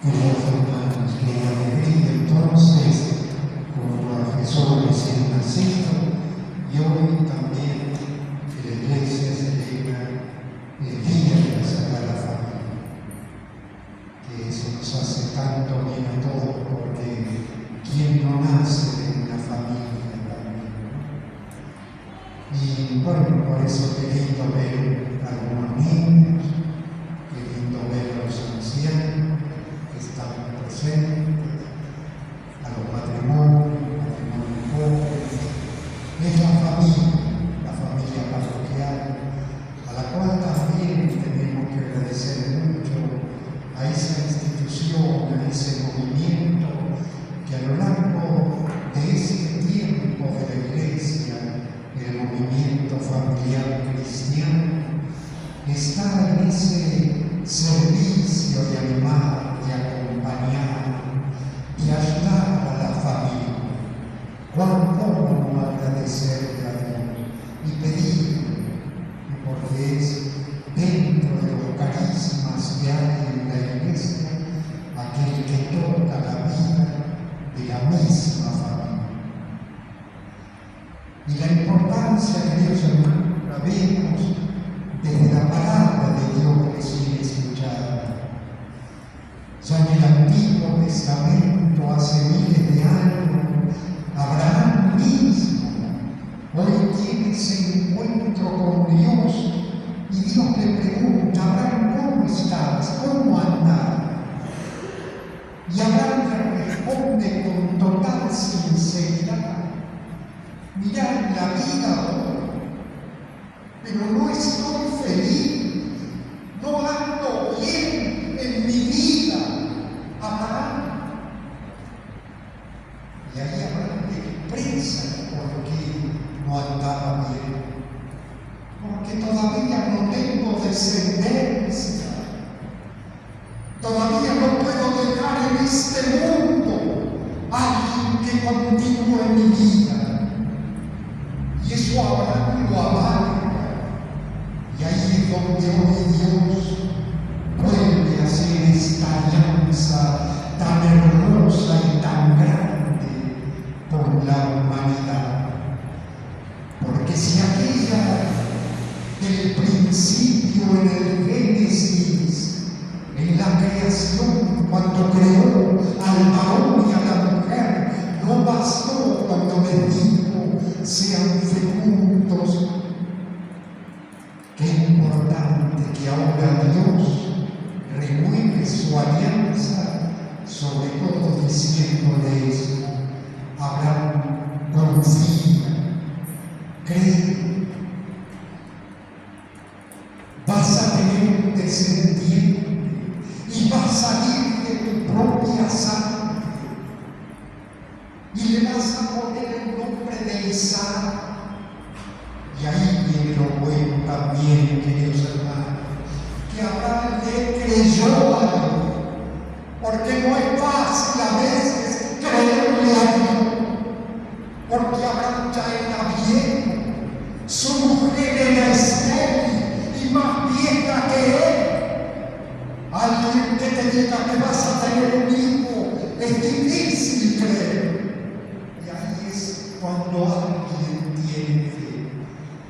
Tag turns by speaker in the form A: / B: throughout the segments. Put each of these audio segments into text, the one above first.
A: Queridos hermanos, qué alegría entonces, como a Jesús recién nacido, y hoy también que la Iglesia celebra el Día de la Sagrada Familia, que eso nos hace tanto bien a todos, porque ¿quién no nace de una familia también? Y bueno, por eso qué lindo ver a algunos niños, qué lindo ver a los ancianos que están presentes, a los matrimonios jóvenes. Es la familia parroquial, a la cual también tenemos que agradecer mucho a esa institución, a ese movimiento que a lo largo de ese tiempo de la Iglesia, el movimiento familiar cristiano, está en ese servicio de animar, de acompañar, de ayudar a la familia. ¿Cómo no agradecerle a Dios y pedirle? Porque es dentro de los carismas que hay en la Iglesia aquel que toca la vida de la misma familia. Y la importancia, queridos hermanos, la vemos desde la palabra de Dios que sigue escuchada. Ya en el Antiguo Testamento, hace miles de años, Abraham mismo hoy tiene ese encuentro con Dios y Dios le pregunta: Abraham, ¿cómo estás? ¿Cómo andas? Y Abraham le responde con total sinceridad: mirá la vida hoy, pero no estoy feliz, no ando bien en mi vida, Abraham. Y ahí Abraham expresa por qué no andaba bien, porque todavía no tengo descendencia, todavía no puedo dejar en este mundo a alguien que continúe en mi vida. Y eso Abraham lo abarca. Y ahí es donde hoy Dios vuelve a hacer esta alianza tan hermosa y tan grande por la humanidad. Porque si aquella del principio en el Génesis, en la creación, cuando creó al varón y a la mujer, no bastó cuando les dijo: sean fecundos. Qué importante que ahora Dios renueve su alianza, sobre todo diciéndole esto: Abraham, confía, cree, vas a tener un descendiente y va a salir de tu propia sangre y le vas a poner el nombre de Isaac. Y ahí viene lo bueno también, queridos hermanos, que Abraham le creyó a Dios, porque no es fácil a veces creerle a Dios, porque Abraham ya era viejo, su mujer era estéril y más vieja que él. Alguien que te diga que vas a tener un hijo es difícil creer. Y ahí es cuando alguien tiene fe.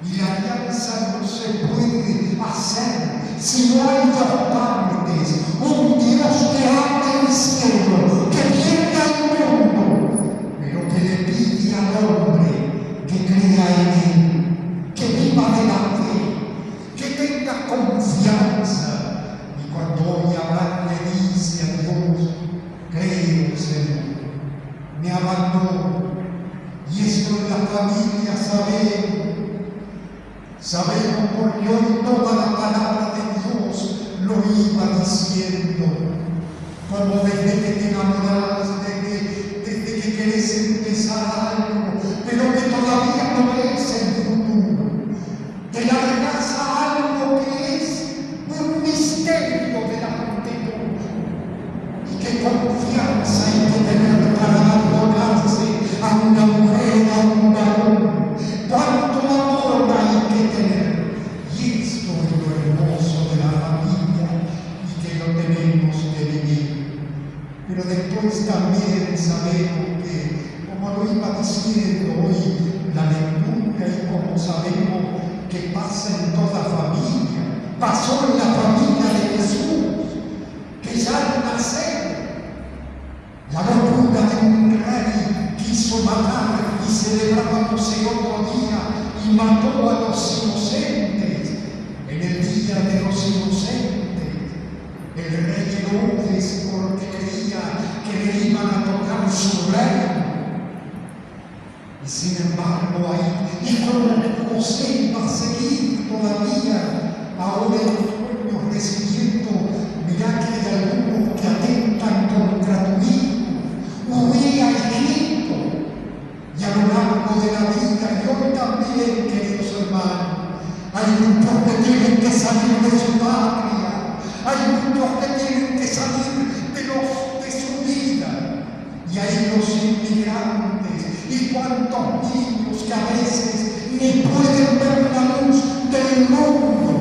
A: Y la alianza no se puede hacer si no hay dos partes: un Dios que ama el cielo, que viene al mundo, pero que le pide al hombre que crea en él, que viva de la fe, que tenga confianza. Y cuando hoy Abraham le dice a Dios: creo, Señor, me abandono. Y esto en la familia sabemos porque hoy toda la palabra de Dios lo iba diciendo. Como desde que te enamoras, desde que querés empezar algo, pero que todavía no ves el futuro, te largas a algo que es un misterio delante tuyo. Y qué confianza hay que tener para abandonarse a una mujer, a un varón. Cuánto amor hay que tener. Y esto es lo hermoso de la familia y que lo tenemos que vivir. después también sabemos que, como lo iba diciendo hoy la lectura y como sabemos que pasa en toda familia, pasó en la familia de Jesús, que ya al nacer, la locura de un rey quiso matar y celebrábamos el otro día y mató a los inocentes, en el día de los inocentes. El rey Herodes, porque creía que le iban a tocar su reino. Y sin embargo, ahí, y como José iba a seguir todavía, ahora en sueños recibiendo, mirá que hay algunos que atentan contra tu hijo, huí a Egipto, y a lo largo de la vida, y hoy también, queridos hermanos, hay muchos que tienen que salir de su patria. Hay muchos que tienen que salir de su vida. Y hay los inmigrantes. Y cuántos niños que a veces ni pueden ver la luz del mundo.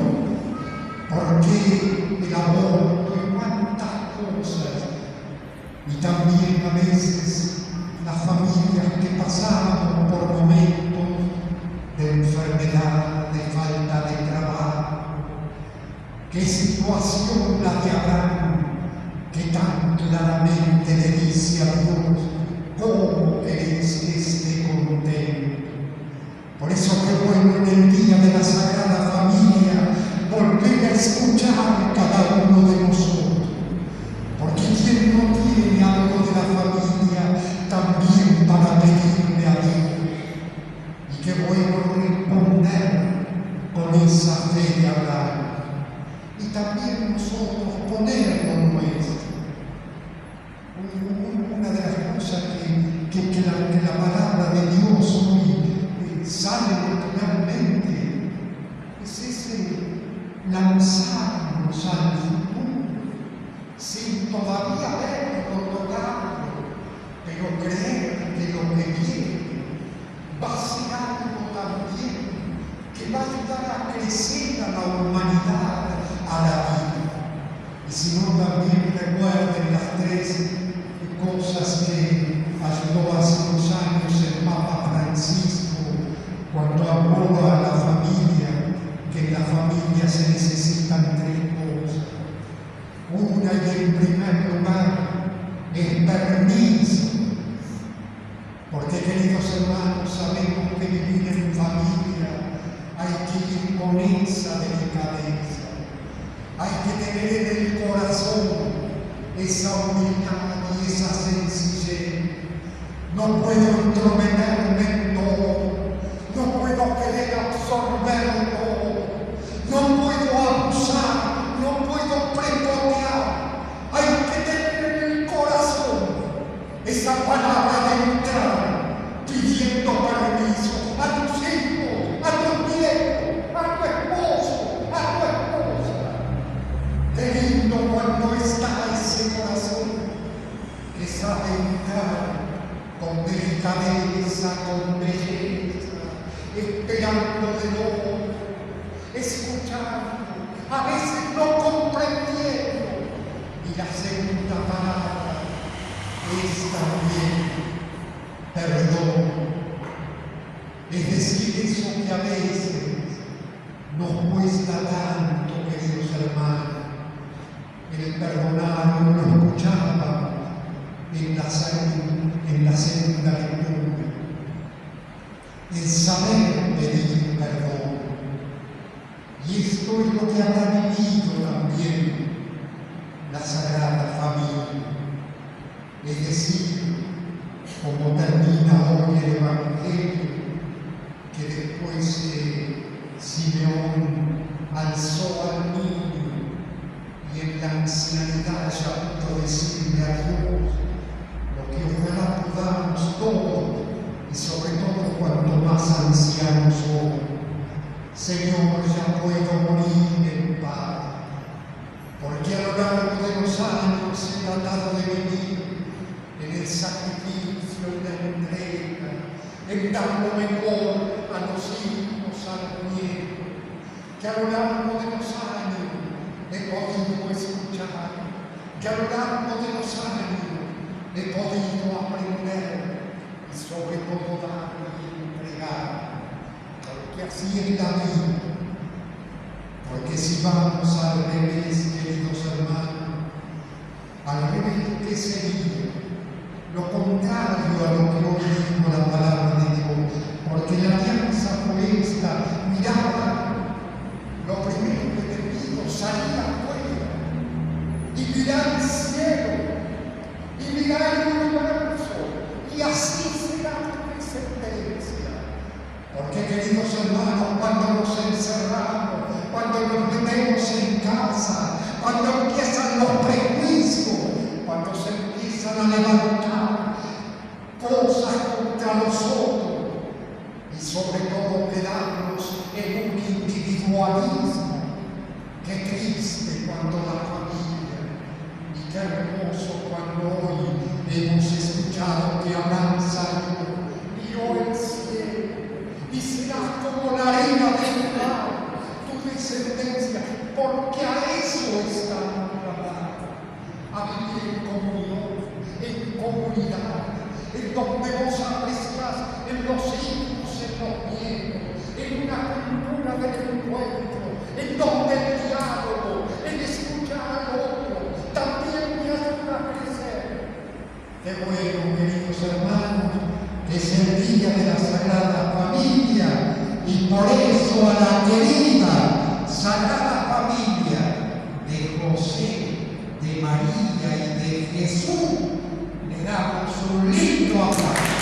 A: Porque el aborto y cuántas cosas. Y también a veces las familias que pasamos por momentos de enfermedad, de falta de trabajo. Qué situación la de Abraham, que tan claramente le dice a Dios, ¿cómo querés que esté contento? Por eso qué bueno en el día de la Sagrada Familia volver a escuchar cada uno de nosotros. Porque quien no tiene algo de la familia, también para pedirle a Dios. Y qué bueno responder con esa fe de Abraham. Y también nosotros poner lo nuestro. Una de las cosas que la palabra de Dios hoy sale naturalmente es ese lanzarnos al futuro, sin todavía verlo, tocarlo, pero creer que lo que viene va a ser algo también que va a ayudar a crecer a la humanidad, a la vida. Y si no, también recuerden las tres cosas que ayudó hace unos años el Papa Francisco cuando habló a la familia, que en la familia se necesitan tres cosas. Una, y en primer lugar, es permiso. Porque, queridos hermanos, sabemos que vivir en familia hay que ir con esa delicadeza. Hay que tener en el corazón esa humildad y esa sencillez. No puedo entrometerme en todo, no puedo querer absorber todo, no puedo abusar, no puedo prepotear. Hay que tener en el corazón esa palabra de entrar pidiendo permiso a tus hijos, a tus nietos, a tu esposo, a tu esposa. Qué lindo cuando está ese corazón que sabe entrar con delicadeza, con belleza, esperando de nuevo, escuchando, a veces no comprendiendo. Y la segunda palabra es también perdón. Es decir, eso que a veces nos cuesta tanto, queridos hermanos. El perdonar, no lo escuchaba en la segunda lectura. El saber pedir perdón. Y esto es lo que habrá vivido también la Sagrada Familia. Es decir, como termina hoy el Evangelio, que después Simeón alzó al niño y en la ancianidad ya pudo decirle a Dios lo que ojalá podamos todos, y sobre todo cuanto más ancianos somos. Señor, ya puedo morir en paz, porque a lo largo de los años he tratado de vivir en el sacrificio, en la entrega, en dar lo mejor a los hijos, a los nietos, que a lo largo de los años he podido escuchar, que a lo largo de los años he podido aprender y sobre todo dar y entregar, porque así es la vida. Porque si vamos al revés, queridos hermanos, al revés, ¿qué sería? Lo contrario a lo que hoy dijo la palabra de Dios, porque la alianza fue esta: mirad, lo primero que te pido, salid afuera y mirad el cielo y mirad el universo, y así será tu descendencia. Porque, queridos hermanos, cuando nos encerramos, cuando nos metemos en casa, cuando empiezan los prejuicios, cuando se empiezan a levantar cosas contra nosotros, y sobre todo quedarnos en un individualismo, qué triste cuando la familia, y qué hermoso cuando hoy hemos escuchado que Abraham salió, vio el cielo, y serás como la arena del mar, tu descendencia, porque a eso estamos llamados, a vivir en comunión, en comunidad, en donde vos apreciás en los hijos, en los nietos, en una cultura del encuentro, en donde el diálogo, el escuchar al otro, también me ayuda a crecer. Qué bueno, queridos hermanos, que es el día de la Sagrada Familia, y por eso a la querida Sagrada Familia de José, de María y de Jesús le damos un lindo aplauso.